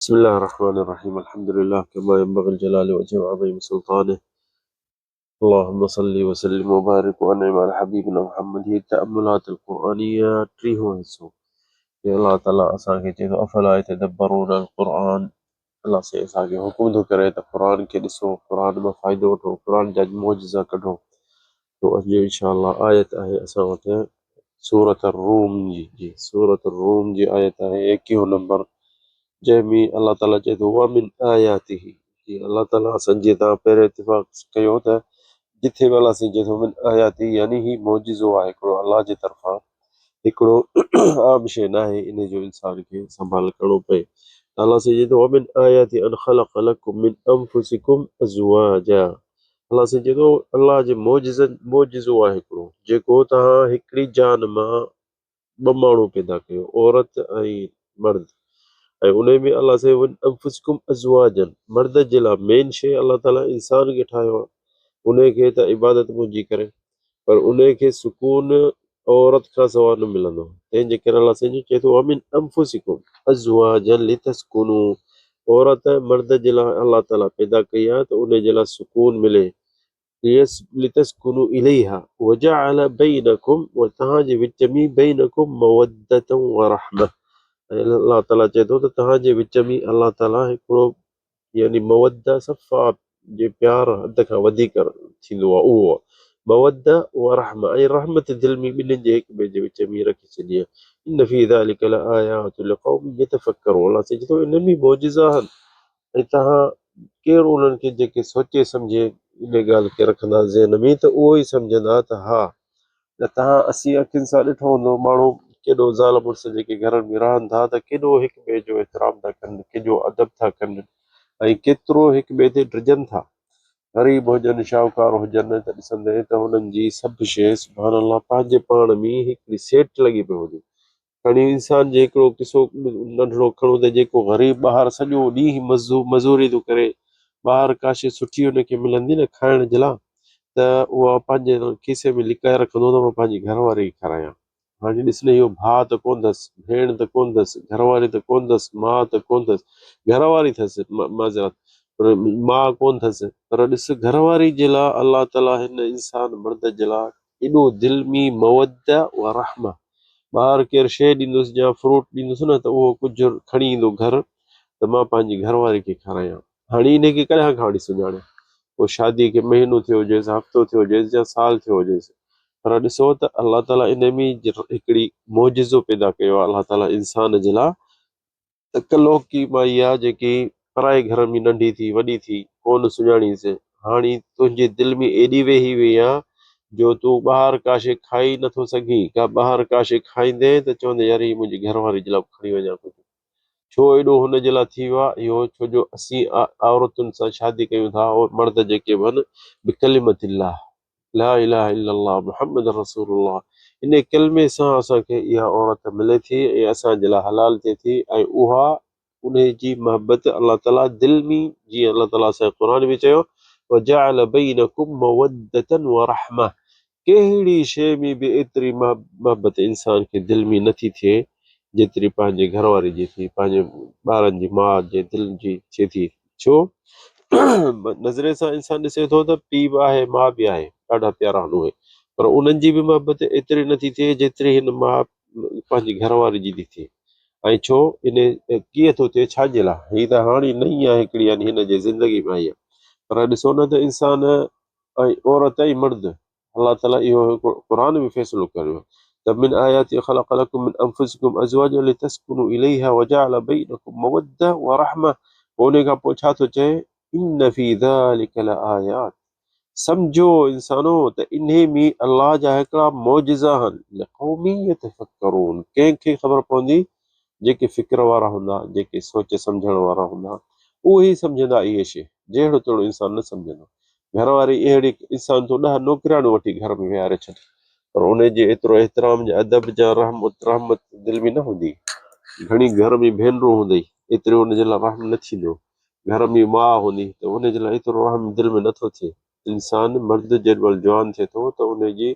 بسم الله الرحمن الرحيم. الحمد لله كما ينبغي الجلال وجه عظيم سلطانه. اللهم صل وسلم وبارك وانعم على حبيبنا محمد. هي التأملات القرآنية टीहों हिस्सो कि अल्लाह ताला असांखे चए थो अफला यतदब्बरून القرآن. अल्लाह से असांखे हुकुम थो करे त क़ुर खे ॾिसो, क़ुर मां फ़ाइदो वठो, क़ुर जा मौजिज़ा कढो। तो अॼु इंशाअल्लाह आयत आहे असां वटि सूरत الروم जी सूरत الروم जी आयत आहे 21 नंबर, जंहिंमें अल्लाह ताला चए थो वमिन आयातिही। अल्लाह ताला असां जीअं तव्हां पहिरियों इतिफ़ाक़ कयो त जिथे बि अल्लाह साईं चए थो मिन आयाती यानी ही मौजिज़ो आहे हिकिड़ो अल्लाह जे तरफ़ां, हिकिड़ो आम शइ न आहे, इन जो इंसान खे संभाल करिणो पए। अल्लाह साईं चए थो वमिन आयाति अन ख़लक़ लकुम मिन अंफुसिकुम अज़वाजा। अल्लाह साईं चए थो अल्लाह जे मौजिज़ो आहे हिकिड़ो, जेको तव्हां हिकिड़ी जान मां ॿ माण्हू पैदा कयो, औरत ऐं मर्द। ऐं उन में अल्लाह से अंफुसिकुम अज़वाजन, मर्द जे लाइ मेन शइ अल्लाह ताला इंसान खे ठाहियो आहे, उन खे त इबादत मुंहिंजी करे, पर उन खे सुकून औरत खां सवाइ न मिलंदो। तंहिंजे करे अल्लाह साईं चए थो अमिन अंफुसिकुम अज़वाजन लितस्कुनू, औरत मर्द जे लाइ अल्लाह ताला पैदा कई आहे त उन जे लाइ सुकून मिले। लितस्कुनू इलैहा वजअल बैनकुम, और तव्हांजे विच में बैनकुम मवद्दतन व रहमा। ऐं अल्लाह ताला चए थो त तव्हांजे विच में अल्लाह ताला हिकिड़ो यानी मवद्दा सफ़ा जे प्यार हद खां वधीक थींदो आहे, उहो आहे मवद्दा व रहमा। ऐं रहमत दिलि में ॿिन्हिनि जे हिक ॿिए जे विच में रखी छॾी आहे। इन फी ज़ालिक लआयात लिक़ौम यतफ़क्करून। अल्लाह चए थो इन में मौजिज़ा आहिनि, ऐं तव्हां केरु उन्हनि खे जेके सोचे सम्झे इन ॻाल्हि खे रखंदा ज़हन में, त उहो ई सम्झंदा त हा, त तव्हां असीं अखियुनि सां ॾिठो हूंदो माण्हू केॾो ज़ाल मुड़ुस जेके घर में रहनि था त केॾो हिक ॿिए जो एतिराम था कनि, केॾो अदब था कनि, ऐं केतिरो हिक ॿिए ते ड्रिजनि था। ग़रीब हुजनि शाहूकार हुजनि त ॾिसंदे त हुननि जी सभु शइ सुभाणे अलाह पंहिंजे पाण में हिकिड़ी सेट लॻी पई हुजे। खणी इंसान जे हिकिड़ो किसो नंढिड़ो खणो त जेको ग़रीब ॿाहिरि सॼो ॾींहुं मज़ूरी थो करे, ॿाहिरि का शइ सुठी हुनखे मिलंदी न खाइण जे लाइ, त उहा पंहिंजे खीसे में लिकाए रखंदो त मां पंहिंजी घरवारी खे खारायां। हाणे ॾिस न, इहो भाउ त कोन अथसि, भेण त कोन अथसि, घरवारी त कोन अथसि, माउ त कोन अथसि, घरवारी अथसि माज़रत, पर माउ कोन अथसि, पर ॾिस घरवारी जे लाइ अलाह ताला हिन इंसान मर्द जे लाइ एॾो दिलि में मवद्दा व रहमा। ॿाहिरि केरु शइ ॾींदुसि या फ्रूट ॾींदुसि न त उहो कुझु खणी ईंदो घर, त मां पंहिंजी घरवारी खे खारायां। हाणे इनखे कॾहिं खां वठी सुञाणे, पोइ शादीअ खे महीनो थियो हुजेसि, हफ़्तो थियो हुजेसि या साल थियो हुजेसि, पर ॾिसो त अल्लाह ताला इन में हिकिड़ी मौजिज़ो पैदा कयो आहे अल्लाह ताला इंसान जे लाइ। त कलो की माई आहे जेकी पराए घर में नंढी थी वॾी थी कोन सुञाणीसि, हाणे तुंहिंजे दिलि में एॾी वेही वई आहे जो तूं ॿाहिरि का शइ खाई नथो सघीं, का ॿाहिरि का शइ खाईंदे त चवंदे यार ही मुंहिंजी घरवारी जे लाइ खणी वञा कुझु। छो एॾो हुन जे लाइ थी वियो आहे इहो? छो जो असीं औरतुनि सां शादी कयूं था, और मर्द जेके बि आहिनि बिकलिमतिल्लाह ला इलाहा इल्लल्लाह मुहम्मद रसूलुल्लाह, इन कलमे सां असांखे इहा औरत मिले थी ऐं असांजे लाइ हलाल थिए थी। ऐं उहा उन जी मोहबत अल्लाह ताला दिलि में, जीअं अल्लाह ताला असांजे क़ुर में चयो वजअल बैनकुम मवद्दतन व रहमा, कहिड़ी शइ में बि एतिरी मोहबत इंसान खे दिलि में नथी थिए जेतिरी पंहिंजे घरवारी जी थी, पंहिंजे ॿारनि जी माउ जे दिलि जी थिए थी। छो? नज़रे सां इंसान ॾिसे थो त पीउ बि आहे, माउ बि आहे, ॾाढा प्यारा आहिनि उहे, पर उन्हनि जी बि मोहबत एतिरी नथी थिए जेतिरी हिन माउ पंहिंजी घरवारी जी थी थिए। ऐं छो? इन कीअं थो थिए, छाजे लाइ? हीअ त हाणे नई आहे हिकिड़ी, यानी हिन जे ज़िंदगी में आई आहे, पर ॾिसो न त इंसान ऐं औरत ऐं मर्द, अल्लाह ताला इहो क़ुर में फ़ैसिलो करियो त मिन आयाति ख़लक़ लकुम मिन अंफुसिकुम अज़वाजन लितस्कुनू इलैहा वजअल बैनकुम मवद्दा व रहमा। उन खां पोइ छा थो चए? इन फी ज़ालिक लआयात, सम्झो इंसानो त इन्हे में अल्लाह जा हिकिड़ा मौजिज़ा आहिनि लिक़ौमी यतफ़क्करून। कंहिंखे ख़बर पवंदी? जेके फ़िक्र वारा हूंदा, जेके सोच सम्झण वारा हूंदा, उहे ई सम्झंदा इहे शइ, जहिड़ो तहिड़ो इंसान न सम्झंदो। घरवारी अहिड़ी इंसान तो 10 नौकिराणियूं वठी घर में विहारे छॾे, पर उन जे एतिरो एहतराम जा अदब जा रहमत दिलि में न हूंदी। घणी घर में भेनरूं हूंदई, एतिरो हुन जे लाइ रहम न थींदो। घर में माउ हूंदी त हुन जे लाइ एतिरो रहम दिलि में नथो थिए। इंसान मर्द जेॾी महिल जवान थिए थो त उन जी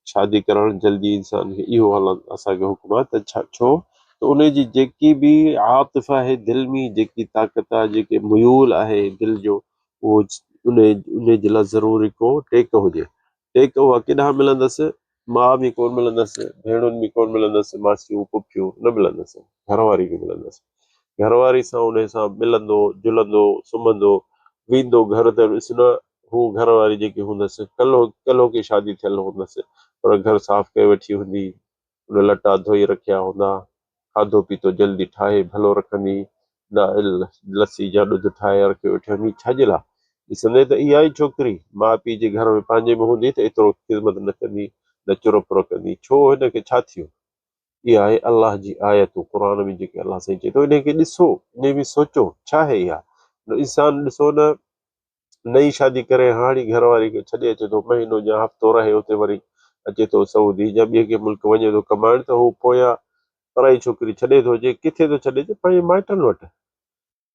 शादी करणु जल्दी, इंसान खे इहो असांखे हुकुम आहे त छो उन जी जेकी बि आतिफ़ आहे दिलि में, जेकी ताक़त आहे, जेके मुयूल आहे दिलि जो, उहो उन जे लाइ ज़रूरी को टेक हुजे। टेक उहा केॾांहुं मिलंदसि? माउ बि कोन मिलंदसि, भेणुनि बि कोन मिलंदसि, मासियूं पुफियूं न मिलंदसि, घरवारी बि मिलंदसि। घरवारी सां उन सां मिलंदो जुलंदो सुम्हंदो वेंदो घर त ॾिस न, हू घरवारी जेकी हूंदसि कलो कलो की शादी थियल हूंदसि, पर घर साफ़ करे वेठी हूंदी, उन लटा धोई रखिया हूंदा, खाधो पीतो जल्दी ठाहे भलो रखंदी, लस्सी जा ॾुध ठाहे रखे वेठी हूंदी। छाजे लाइ? ॾिसंदे त इहा ई छोकिरी माउ पीउ जे घर में पंहिंजे में हूंदी त एतिरो ख़िदमत न कंदी, न चुर पुर कंदी। छो? हिनखे छा थियो? इहा आहे अलाह जी आयत क़ुर में जेके अलाह साईं चए थो। इनखे ॾिसो, इन में सोचो छा आहे इहा। इंसान ॾिसो न, नई शादी करे हाणे घरवारी खे छॾे अचे थो, महीनो या हफ़्तो रहे उते, वरी अचे थो सऊदी या ॿिए के मुल्क वञे थो कमाइण, त हू पोयां पराई छोकिरी छॾे थो अचे। किथे थो छॾे अचे? पंहिंजे माइटनि वटि,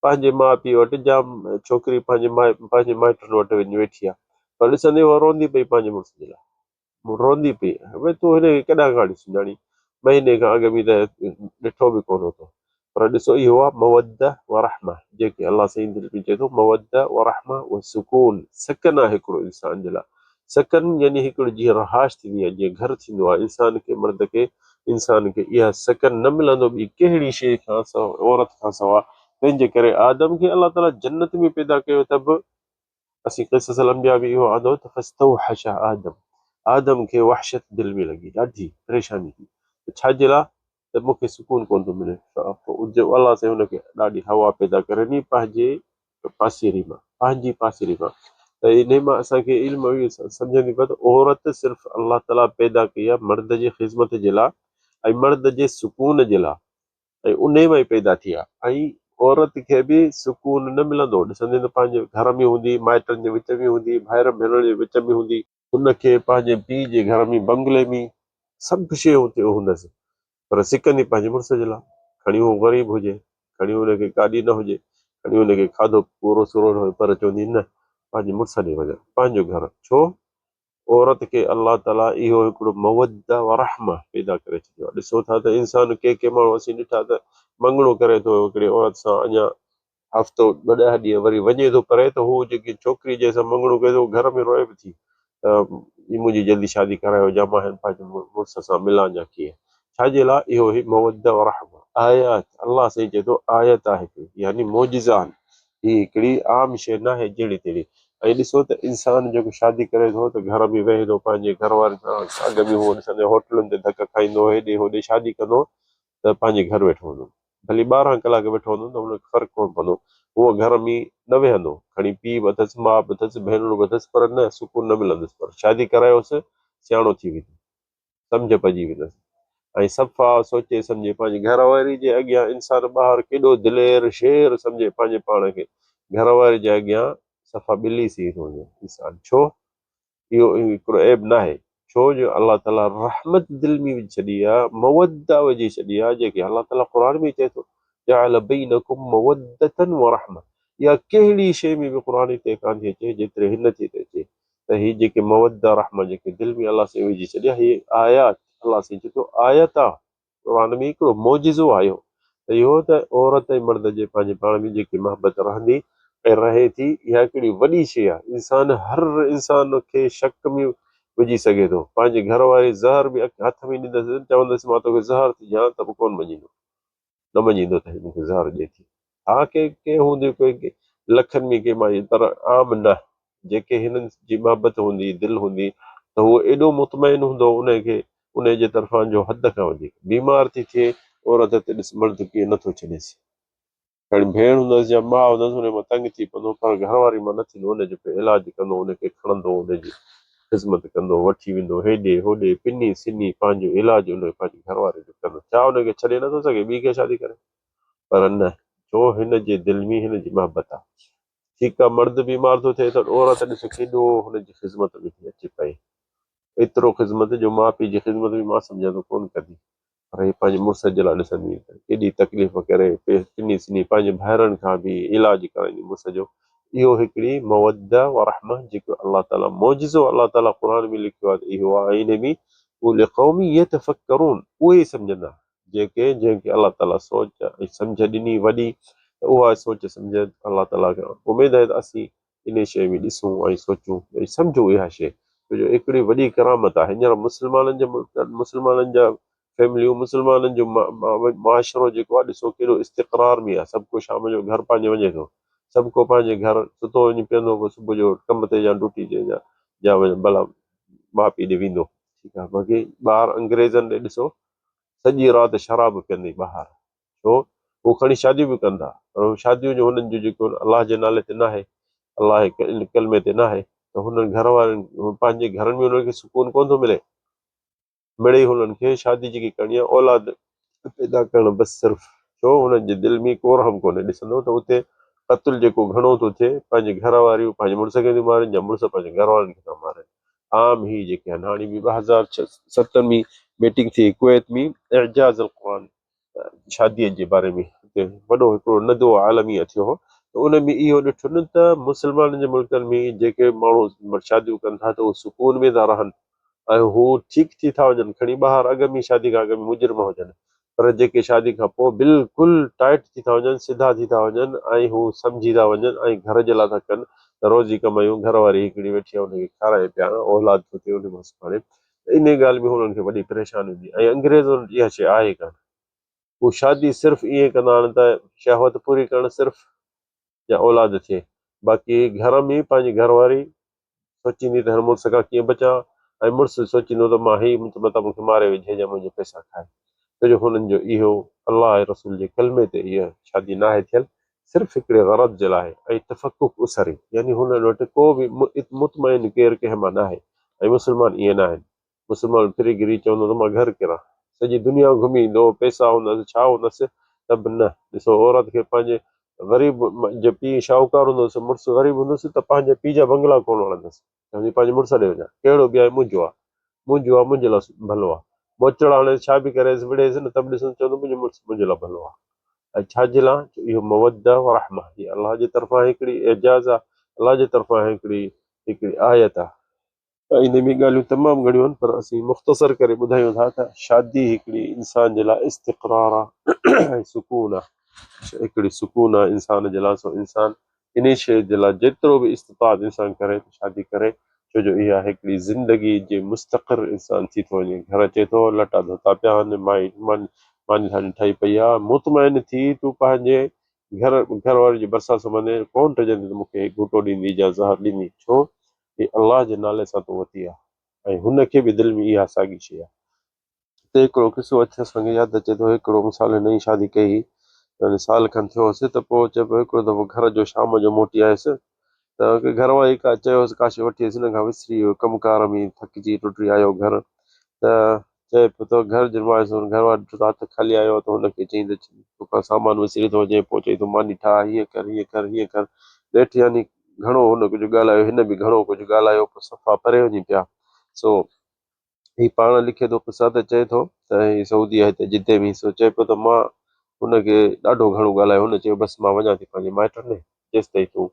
पंहिंजे माउ पीउ वटि। जाम छोकिरी पंहिंजे माइटनि वटि वञी वेठी आहे, पर ॾिसंदे उहा रोंदी पई पंहिंजे मुड़ुस जे लाइ, रोंदी पई। भई तूं हिनखे केॾांहुं खां सुञाणी, महीने खां अॻु में त ॾिठो बि कोन हो। पर ॾिसो इहो आहे मवद्दा व रहमा, जेके अलाह साईं दिलि में चए थो मवद्दा व रहमा व सुकून। सकन आहे हिकिड़ो इंसान जे लाइ। सकन यानी हिकिड़ी जीअं रहाश थींदी आहे, जीअं घर थींदो आहे इंसान खे, मर्द खे, इंसान खे इहा सकन न मिलंदो ॿी कहिड़ी शइ खां औरत खां सवाइ। तंहिंजे करे आदम खे अलाह ताला जन्नत में पैदा कयो, त बि असीं क़िसस अंबिया में इहो आंदो त फस्तौहश आदम, आदम खे वहशत दिलि में लॻी, ॾाढी परेशानी थी। त छाजे लाइ? त मूंखे सुकून कोन थो मिले। जो अलाह साईं हुनखे ॾाढी हवा पैदा करे नी पंहिंजे पासीरी मां, पंहिंजी पासीरी मां। त इन मां असांखे इल्मु सम्झनि पियो त औरत सिर्फ़ु अलाह ताला पैदा कई आहे मर्द जी ख़िदमत जे लाइ ऐं मर्द जे सुकून जे लाइ, ऐं उन मां ई पैदा थी आहे। ऐं औरत खे बि सुकून न मिलंदो, ॾिसंदे त पंहिंजे घर में हूंदी, माइटनि जे विच में हूंदी, भाइर भेनर जे विच में हूंदी, उनखे पंहिंजे पीउ जे घर में बंगले में सभु शयूं हुते हूंदसि, पर सिकंदी पंहिंजे मुड़ुस जे लाइ। खणी उहो ग़रीब हुजे, खणी हुनखे गाॾी न हुजे, खणी हुनखे खाधो पूरो सुरो न हुजे, पर चवंदी न, पंहिंजे मुड़ुस ॾे वञा, पंहिंजो घर। छो? औरत खे अलाह ताला इहो हिकिड़ो मवद्दा व रहमा पैदा करे छॾियो आहे। ॾिसो था त इंसान के माण्हू असीं ॾिठा त मङणो करे थो हिकिड़ी औरत सां, अञा हफ़्तो 2-10 ॾींहं वरी वञे थो परे, त हू जेकी छोकिरी जंहिंसां मङणो करे थो घर में रोए बि थी त मुंहिंजी जल्दी शादी करायो, या मां पंहिंजे मुड़ुस सां मिलां या कीअं। छाजे लाइ? इहो ई मवद्दा व रहमा आयत। अलाह साईं चए थो आयत आहे हिकिड़ी, यानी मोजिज़ा आहिनि। ही हिकिड़ी आम शइ न आहे जहिड़ी तहिड़ी। ऐं ॾिसो त इंसान जेको शादी करे थो त घर में वेहे थो पंहिंजे घर वारनि सां, अॻ में उहो ॾिसंदे होटलुनि ते धक खाईंदो, हेॾे होॾे शादी कंदो, त पंहिंजे घर वेठो हूंदो, भली 12 कलाक वेठो हूंदो, त हुनखे फ़र्क़ु कोन पवंदो। उहो घर में न वेहंदो, खणी पीउ बि अथसि, माउ बि अथसि, भेनरूं बि अथसि, पर न सुकून न मिलंदुसि। पर शादी करायोसि, सियाणो थी वेंदो, सम्झ पइजी वेंदसि, ऐं सफ़ा सोचे सम्झे पंहिंजी घरवारी जे अॻियां इंसान ॿाहिरि केॾो दिलेर शेर सम्झे पंहिंजे पाण खे, घरवारी जे अॻियां सफ़ा ॿिली सी थो वञे इंसान। छो? इहो हिकिड़ो ऐब न आहे। छो जो अलाह ताला रहमत दिलि में विझी छॾी आहे, मवद्दा विझी छॾी आहे, जेके अलाह ताला क़ुर में चए थो जअल बैनकुम मवद्दतन व रहमा। इहा कहिड़ी शइ में बि क़ुर ते कान थी अचे जेतिरे हिन ते अचे। त ही जेके मवद्दा रहमा जेके दिलि में अलाह साईं विझी छॾिया, ही आयात अलाह साईं चए थो आयत आहे क़ुर में, हिकिड़ो मोजिज़ो आयो। त इहो त औरत ऐं मर्द जे पंहिंजे पाण में जेकी मोहबत रहंदी ऐं रहे थी, इहा हिकिड़ी वॾी शइ आहे। इंसान हर इंसान खे शक में विझी सघे थो। पंहिंजे घर वारी ज़हर बि हथ में ॾींदसि, चवंदसि मां तोखे ज़हर थी ॾियां, त बि कोन मञींदो, न मञींदो त मूंखे ज़हर ॾिए थी। हा के हूंदी कोई लखनि में के माई, पर आम न। जेके हिननि जी मोहबत हूंदी, दिलि हूंदी, त उहो एॾो मुतमइन हूंदो उनखे, उन जे तरफ़ां जो हद खां वधीक। बीमार थी थिए औरत ते ॾिस, मर्द कीअं नथो छॾेसि। खणी भेण हूंदसि या माउ हूंदसि, हुन मां तंग थी पवंदो, पर घरवारी मां न थींदो, हुनजो इलाजु कंदो, हुनखे खणंदो, हुनजी ख़िदमत कंदो, वठी वेंदो हेॾे होॾे, पिनी सिनी पंहिंजो इलाजु हुन पंहिंजी घरवारी जो कंदो। छा हुनखे छॾे नथो सघे ॿी खे शादी करे? पर न, छो? हिन जे दिलि में हिन जी मोहबत आहे। ठीकु आहे, मर्द बीमार थो थिए त औरत ॾिस केॾो हुनजी ख़िदमत में थी अचे पई, एतिरो ख़िदमत जो माउ पीउ जी ख़िदमत बि मां सम्झां थो कोन कंदी, पर हे पंहिंजे मुड़ुस जे लाइ ॾिसंदी केॾी तकलीफ़ करे पिनी सिनी पंहिंजे भाइरनि खां बि इलाजु कराईंदी मुड़ुस जो। इहो हिकिड़ी मवद्दा व रहमा जेको अलाह ताला मोजिज़ो अलाह ताला क़ुर में लिखियो आहे, इहो आहे इन में उहे क़ौमी यतफक्करून, उहे सम्झंदा जंहिंखे अलाह ताला सोच ऐं सम्झ ॾिनी वॾी, त उहा सोच सम्झ अलाह ताला खे उमेद आहे त असीं इन शइ में ॾिसूं ऐं सोचूं ऐं सम्झूं इहा शइ। छो जो हिकिड़ी वॾी करामत आहे। हींअर मुस्लमाननि जे मुल्कनि, मुस्लमाननि जा फैमिलियूं, मुस्लमाननि जो मुआशिरो जेको आहे, ॾिसो केॾो इस्तिक़रार में आहे। सभु को शाम जो घर पंहिंजो वञे थो, सभु को पंहिंजे घर सुतो वञी पीअंदो, पोइ सुबुह जो कम ते या ड्यूटी ते या भला माउ पीउ ॾे वेंदो। ठीकु आहे, बाक़ी ॿार अंग्रेज़नि ॾे ॾिसो सॼी राति शराब पीअंदे ॿाहिरि। छो? उहो खणी शादियूं बि कंदा, पर उहो शादियूं जो हुननि जो जेको अलाह जे नाले ते न आहे, अलाह जे कलमे ते न आहे, त हुननि घर वारनि पंहिंजे घरनि में हुननि खे सुकून कोन थो मिले। मिड़ई हुननि खे शादी जेकी करणी आहे, औलाद पैदा करणु बसि सिर्फ़ु। छो? हुननि जे दिलि में को रहम कोन्हे। ॾिसंदो त उते क़त्ल जेको घणो थो थिए, पंहिंजे घर वारियूं पंहिंजे मुड़ुस खे थियूं मारनि या मुड़ुस पंहिंजे घर वारनि खे था मारनि। आम ही जेके आहिनि। हाणे बि 2007 में मीटिंग थी कुवैत में, एजाज़ अल क़ुरान, शादीअ जे बारे में हुते वॾो हिकिड़ो नदो आलमी थियो हो। त उन में इहो ॾिठो न त मुस्लमाननि जे मुल्कनि में जेके माण्हू शादियूं कनि था त उहे सुकून में था रहनि ऐं हू ठीकु थी था वञनि, खणी ॿाहिरि अॻ में शादी खां अॻ में मुजरिम हुजनि, पर जेके शादी खां पोइ बिल्कुलु टाइट थी था वञनि, सिधा थी था वञनि ऐं हू सम्झी था वञनि ऐं घर जे लाइ था कनि। त रोज़ी कमायूं, घर वारी हिकिड़ी वेठी आहे, हुनखे खाराए पिया, औलाद थो थिए उन मां सुभाणे। इन ॻाल्हि में हुननि खे वॾी परेशानी हूंदी। ऐं अंग्रेज़नि वटि इहा शइ आहे कान। हू शादी सिर्फ़ु ईअं कंदा आहिनि त शहवत पूरी करणु सिर्फ़ु, या औलाद थिए। बाक़ी घर में पंहिंजी घरवारी सोचींदी त हिन मुड़ुस खां कीअं बचां, ऐं मुड़ुसु सोचींदो त मां ही मतिलबु मूंखे मारे विझे या मुंहिंजे पैसा खाए। छो जो हुननि जो इहो अलाह ऐं रसूल जे कलमे ते इहा शादी न आहे थियल, सिर्फ़ु हिकिड़े ग़रज़ जे लाइ ऐं तफ़क़ुक़ उसरी, यानी हुननि वटि को बि मुतमइन केरु कंहिं मां न आहे। ऐं मुस्लमान ईअं न आहिनि। मुस्लमान फिरी गिरी चवंदो त मां घर किरां, सॼी दुनिया घुमी ईंदो, पैसा हूंदसि, छा हूंदसि, त बि न। ॾिसो, औरत खे पंहिंजे ग़रीब जे पीउ शाहूकार हूंदुसि, मुड़ुसु ग़रीब हूंदुसि, त पंहिंजे पीउ जा बंगला कोन वणंदसि, चवंदी पंहिंजे मुड़ुस ॾे वञा, कहिड़ो बि आहे मुंहिंजो आहे, मुंहिंजो आहे, मुंहिंजे लाइ भलो आहे। मोचड़ हाणे छा बि करेसि विड़ेसि न, त बि ॾिसो चवंदो मुंहिंजो मुड़ुसु मुंहिंजे लाइ भलो आहे। ऐं छाजे लाइ? इहो मवदा व रहमा, हीअ अलाह जे तरफ़ां हिकिड़ी एजाज़ आहे, अलाह जे तरफ़ां हिकिड़ी आयत आहे। ऐं इन में ॻाल्हियूं तमामु घणियूं आहिनि, पर असीं मुख़्तसर करे ॿुधायूं था त शादी हिकिड़ी इंसान जे लाइ इस्तिक़रार आहे ऐं सुकून आहे। हिकिड़ी सुकून आहे इंसान जे लाइ। सो इंसान इन शइ जे लाइ जेतिरो बि इस्तिताअत इंसान करे शादी करे, छो जो इहा हिकिड़ी ज़िंदगी जे मुस्तक़िर इंसान थी थो वञे। घर अचे थो, लटा धोता पिया आहिनि, मानी थानी ठही पई आहे, मुतमइन थी तूं पंहिंजे घर वारी जे भरिसां सुम्हंदे, कोन टजंदी त मूंखे घुटो ॾींदी या ज़हर ॾींदी। छो? ही अलाह जे नाले सां तो वरिती आहे ऐं हुनखे बि दिलि में इहा साॻी शइ आहे। त हिकिड़ो किसो अथसि, मूंखे यादि अचे थो, हिकिड़ो मिसाल नई शादी कई, साल खनि थियो हुअसि, त पोइ चए पियो हिकिड़ो दफ़ो घर जो शाम जो मोटी आयुसि, त घर वारी का चयोसि काशे वठी अचु, हिन खां विसरी वियो, कमकार में थकिजी टुटी आयो घर। त चए पियो त घर जमाएसि, घर वारो राति खाली आयो त हुनखे चई त तोखां सामान विसरी थो वञे, पोइ चई तो मानी ठाह, हीअं कर हीअं कर हीअं कर, ॾेठ यानी घणो हुन कुझु ॻाल्हायो, हिन बि घणो कुझु ॻाल्हायो, पोइ सफ़ा परे वञी पिया। सो ही पाण लिखे थो पिसा, त चए थो त ही सऊदी आहे हिते जिते बि। सो चए पियो त मां हुनखे ॾाढो घणो ॻाल्हायो, हुन चयो बसि मां वञा थी पंहिंजे माइटनि ॾे, जेसि ताईं तूं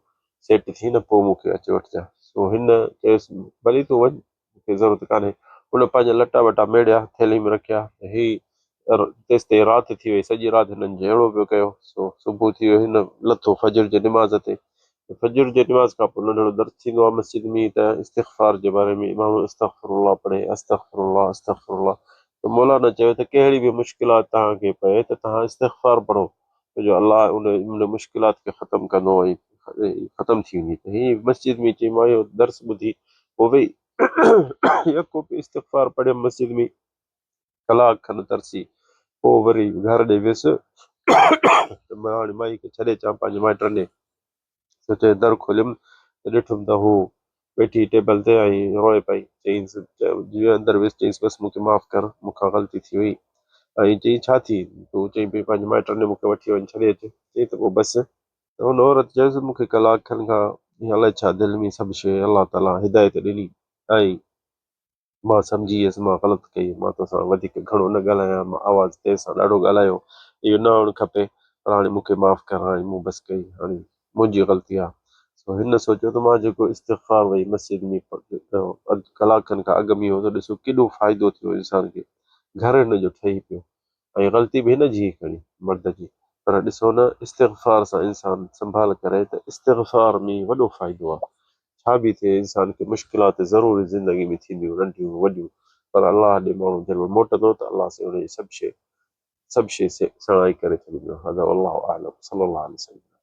सेट थी न, पोइ मूंखे अची वठिजांइ। सो हिन चयुसि भली तूं वञ, मूंखे ज़रूरत कान्हे। हुन पंहिंजा लटा वटा मेड़िया, थैली में रखिया, ही तेसि ताईं राति थी वई, सॼी राति हिननि जहिड़ो पियो कयो। सो सुबुह थी वियो, हिन लथो फजर जे निमाज़ ते। फजर जे निमाज़ खां पोइ नंढिड़ो दर्स थींदो आहे मस्जिद में, त इस्तिग़फ़ार जे बारे में इमाम अस्तग़फिरुल्लाह पढ़े, अस्तग़फिरुल्लाह अस्तग़फिरुल्लाह। त मौलाना चयो त कहिड़ी बि मुश्किलात तव्हांखे पए त तव्हां इस्तिग़फ़ार पढ़ो, छो जो अलाह उन मुश्किलात खे ख़तमु कंदो ऐं ख़तमु थी वेंदी। त हीअ मस्जिद में चई, मां इहो दर्स ॿुधी पोइ वेही यको बि इस्तिग़फ़ार पढ़ियमि मस्जिद में, कलाक खनि तरसी, पोइ वरी घर ॾे वियुसि त मां हाणे माई खे छॾे अचां पंहिंजे माइटनि ॾे। त चए दर खोलियुमि त ॾिठुमि त हू वेठी टेबल ते ऐं रोए पई। चईंसि जीअं अंदरि वियुसि, चईंसि बसि मूंखे माफ़ु कर, मूंखां ग़लती थी वई। ऐं चई छा थी? तूं चई पई पंहिंजे माइटनि ॾे मूंखे वठी वञी छॾे अचु। चई त पोइ बसि। त हुन औरत चयोसि मूंखे कलाक खनि खां अलाए छा दिलि में सभु शइ अलाह ताला हिदायत ॾिनी ऐं मां सम्झी वियुसि मां ग़लति कई, मां तोसां वधीक घणो न ॻाल्हायां, मां आवाज़ु तेज़ सां ॾाढो ॻाल्हायो, इहो न हुअणु खपे, पर हाणे मूंखे माफ़ु कर, हाणे मूं बसि कई, हाणे मुंहिंजी ग़लती आहे। सो हिन सोचियो त मां जेको इस्तिग़फ़ार वई मस्जिद में अधु कलाक खनि खां अॻु में हो, त ॾिसो केॾो फ़ाइदो थियो इंसान खे, घर हिन जो ठही पियो। ऐं ग़लती बि हिन जी ई खणी मर्द जी। पर ॾिसो न, इस्तिग़फ़ार सां इंसानु संभाल करे त इस्तिग़फ़ार में वॾो फ़ाइदो आहे। छा बि थिए, इंसान खे मुश्किलात ज़रूरु ज़िंदगी में थींदियूं, नंढियूं वॾियूं, पर अलाह ॾे माण्हू जॾहिं मोटंदो त अलाह सां हुनजी सभु शइ सणाई करे छॾींदो। हज़ा अल्लाहु आलम, सल्लल्लाहु अलैहि वसल्लम।